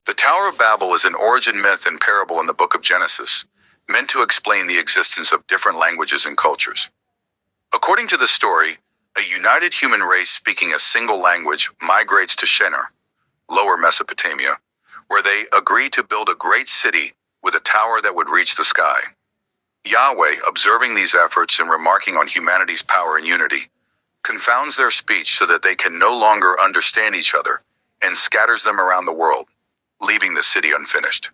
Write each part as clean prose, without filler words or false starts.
The Tower of Babel is an origin myth and parable in the book of Genesis, meant to explain the existence of different languages and cultures. According to the story, a united human race speaking a single language migrates to Shinar, Lower Mesopotamia, where they agree to build a great city with a tower that would reach the sky. Yahweh, observing these efforts and remarking on humanity's power and unity, confounds their speech so that they can no longer understand each other and scatters them around the world, leaving the city unfinished.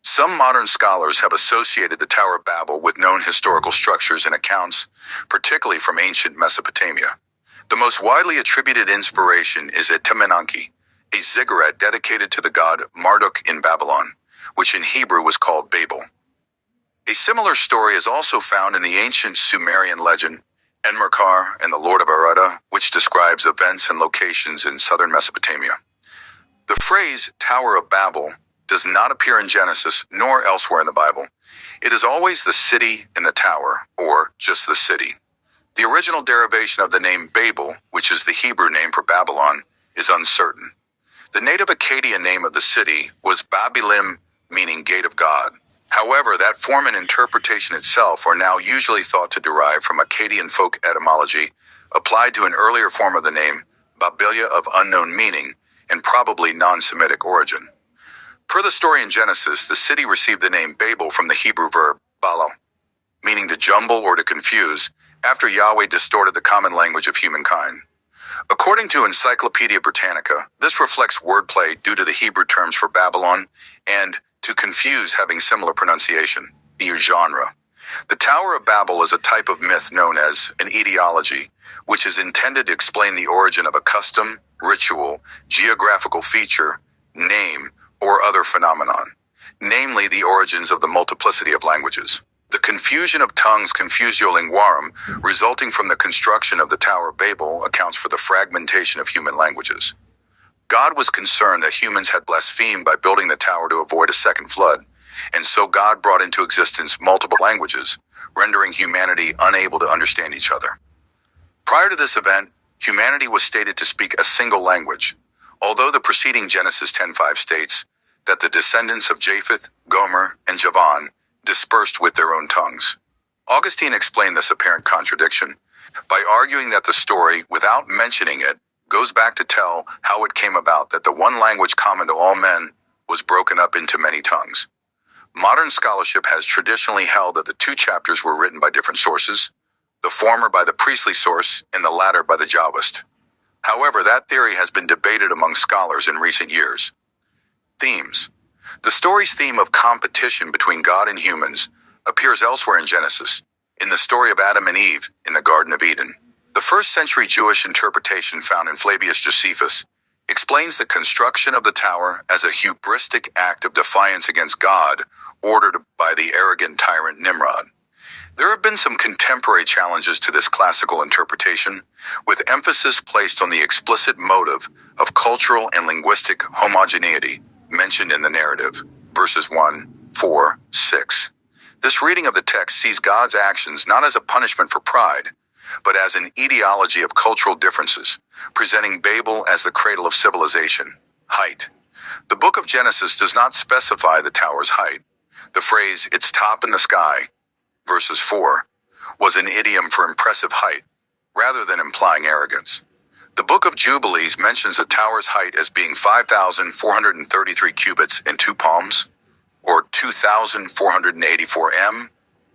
Some modern scholars have associated the Tower of Babel with known historical structures and accounts, particularly from ancient Mesopotamia. The most widely attributed inspiration is at Temenanki, a ziggurat dedicated to the god Marduk in Babylon, which in Hebrew was called Babel. A similar story is also found in the ancient Sumerian legend Enmerkar and the Lord of Arada, which describes events and locations in southern Mesopotamia. The phrase Tower of Babel does not appear in Genesis nor elsewhere in the Bible. It is always the city and the tower, or just the city. The original derivation of the name Babel, which is the Hebrew name for Babylon, is uncertain. The native Akkadian name of the city was Babilim, meaning Gate of God. However, that form and interpretation itself are now usually thought to derive from Akkadian folk etymology, applied to an earlier form of the name, Bibliya, of unknown meaning, and probably non-Semitic origin. Per the story in Genesis, the city received the name Babel from the Hebrew verb balo, meaning to jumble or to confuse, after Yahweh distorted the common language of humankind. According to Encyclopedia Britannica, this reflects wordplay due to the Hebrew terms for Babylon and to confuse having similar pronunciation, the genre. The Tower of Babel is a type of myth known as an etiology, which is intended to explain the origin of a custom, ritual, geographical feature, name, or other phenomenon, namely the origins of the multiplicity of languages. The confusion of tongues confusio linguarum, resulting from the construction of the Tower of Babel, accounts for the fragmentation of human languages. God was concerned that humans had blasphemed by building the tower to avoid a second flood, and so God brought into existence multiple languages, rendering humanity unable to understand each other. Prior to this event, humanity was stated to speak a single language, although the preceding Genesis 10:5 states that the descendants of Japheth, Gomer, and Javan dispersed with their own tongues. Augustine explained this apparent contradiction by arguing that the story, without mentioning it, goes back to tell how it came about that the one language common to all men was broken up into many tongues. Modern scholarship has traditionally held that the two chapters were written by different sources, the former by the priestly source and the latter by the Jahwist. However, that theory has been debated among scholars in recent years. Themes. The story's theme of competition between God and humans appears elsewhere in Genesis, in the story of Adam and Eve in the Garden of Eden. The first-century Jewish interpretation found in Flavius Josephus explains the construction of the tower as a hubristic act of defiance against God ordered by the arrogant tyrant Nimrod. There have been some contemporary challenges to this classical interpretation, with emphasis placed on the explicit motive of cultural and linguistic homogeneity mentioned in the narrative, verses 1, 4, 6. This reading of the text sees God's actions not as a punishment for pride, but as an etiology of cultural differences, presenting Babel as the cradle of civilization. Height. The book of Genesis does not specify the tower's height. The phrase, "its top in the sky," verses 4, was an idiom for impressive height, rather than implying arrogance. The book of Jubilees mentions the tower's height as being 5,433 cubits and 2 palms, or 2,484 m,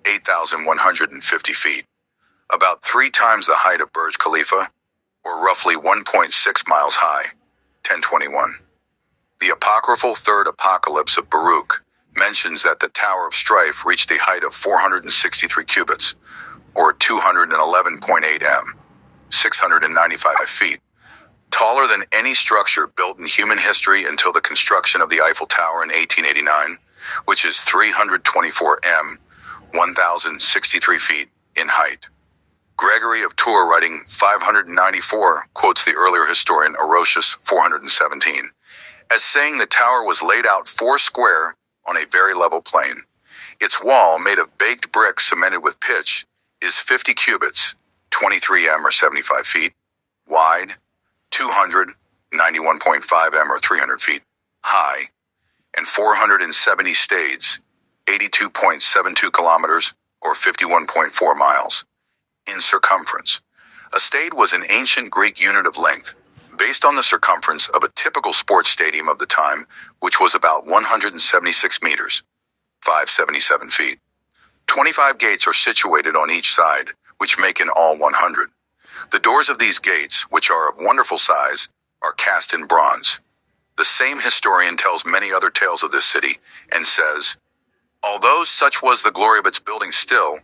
8,150 feet. About 3 times the height of Burj Khalifa, or roughly 1.6 miles high, 1021. The apocryphal Third Apocalypse of Baruch mentions that the Tower of Strife reached a height of 463 cubits, or 211.8 m, 695 feet, taller than any structure built in human history until the construction of the Eiffel Tower in 1889, which is 324 m, 1,063 feet in height. Gregory of Tours, writing 594, quotes the earlier historian Orosius 417, as saying the tower was laid out 4 square on a very level plain. Its wall, made of baked brick cemented with pitch, is 50 cubits, 23 m or 75 feet, wide, 291.5 m or 300 feet, high, 470 stades, 82.72 kilometers, or 51.4 miles, in circumference. A stade was an ancient Greek unit of length, based on the circumference of a typical sports stadium of the time, which was about 176 meters, 577 feet. 25 gates are situated on each side, which make in all 100. The doors of these gates, which are of wonderful size, are cast in bronze. The same historian tells many other tales of this city and says, although such was the glory of its building still,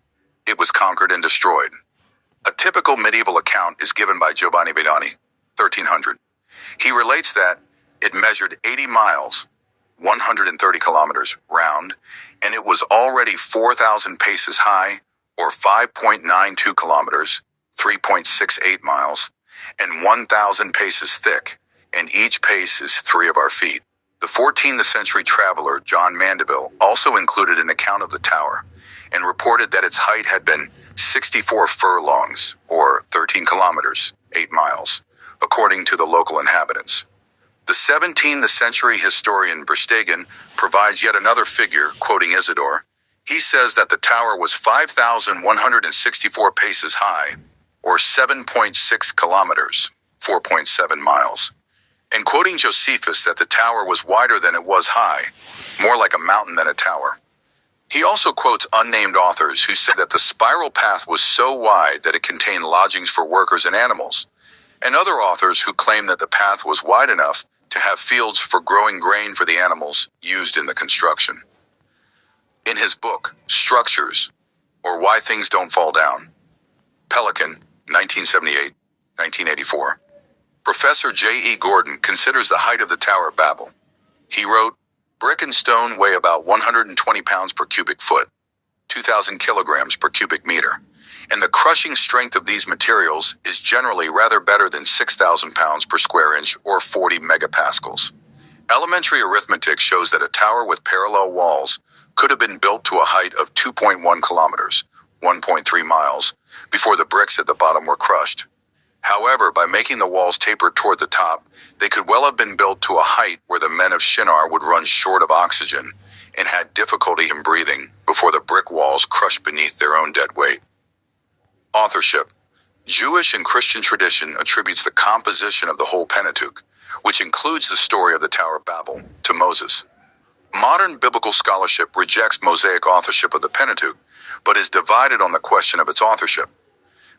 it was conquered and destroyed. A typical medieval account is given by Giovanni Vidani, 1300. He relates that it measured 80 miles, 130 kilometers round, and it was already 4,000 paces high, or 5.92 kilometers, 3.68 miles, and 1,000 paces thick, and each pace is 3 of our feet. The 14th century traveler John Mandeville also included an account of the tower, and reported that its height had been 64 furlongs, or 13 kilometers, 8 miles, according to the local inhabitants. The 17th century historian Verstegen provides yet another figure, quoting Isidore. He says that the tower was 5,164 paces high, or 7.6 kilometers, 4.7 miles. And quoting Josephus that the tower was wider than it was high, more like a mountain than a tower. He also quotes unnamed authors who said that the spiral path was so wide that it contained lodgings for workers and animals, and other authors who claim that the path was wide enough to have fields for growing grain for the animals used in the construction. In his book, Structures, or Why Things Don't Fall Down, Pelican, 1978-1984, Professor J.E. Gordon considers the height of the Tower of Babel. He wrote, brick and stone weigh about 120 pounds per cubic foot, 2,000 kilograms per cubic meter, and the crushing strength of these materials is generally rather better than 6,000 pounds per square inch or 40 megapascals. Elementary arithmetic shows that a tower with parallel walls could have been built to a height of 2.1 kilometers, 1.3 miles, before the bricks at the bottom were crushed. However, by making the walls taper toward the top, they could well have been built to a height where the men of Shinar would run short of oxygen and had difficulty in breathing before the brick walls crushed beneath their own dead weight. Authorship. Jewish and Christian tradition attributes the composition of the whole Pentateuch, which includes the story of the Tower of Babel, to Moses. Modern biblical scholarship rejects Mosaic authorship of the Pentateuch, but is divided on the question of its authorship.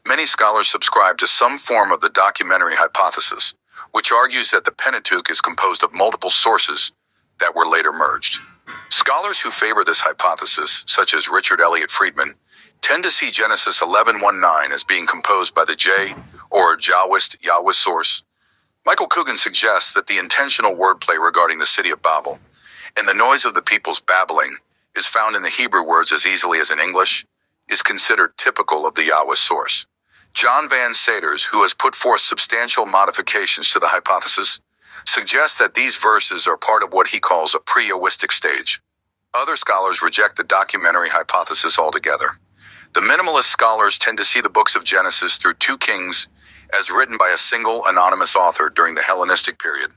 Many scholars subscribe to some form of the documentary hypothesis, which argues that the Pentateuch is composed of multiple sources that were later merged. Scholars who favor this hypothesis, such as Richard Elliott Friedman, tend to see Genesis 11:1-9 as being composed by the J, or Yahweh source. Michael Coogan suggests that the intentional wordplay regarding the city of Babel and the noise of the people's babbling is found in the Hebrew words as easily as in English, is considered typical of the Yahweh source. John Van Saters, who has put forth substantial modifications to the hypothesis, suggests that these verses are part of what he calls a pre-Yahwistic stage. Other scholars reject the documentary hypothesis altogether. The minimalist scholars tend to see the books of Genesis through 2 kings as written by a single anonymous author during the Hellenistic period.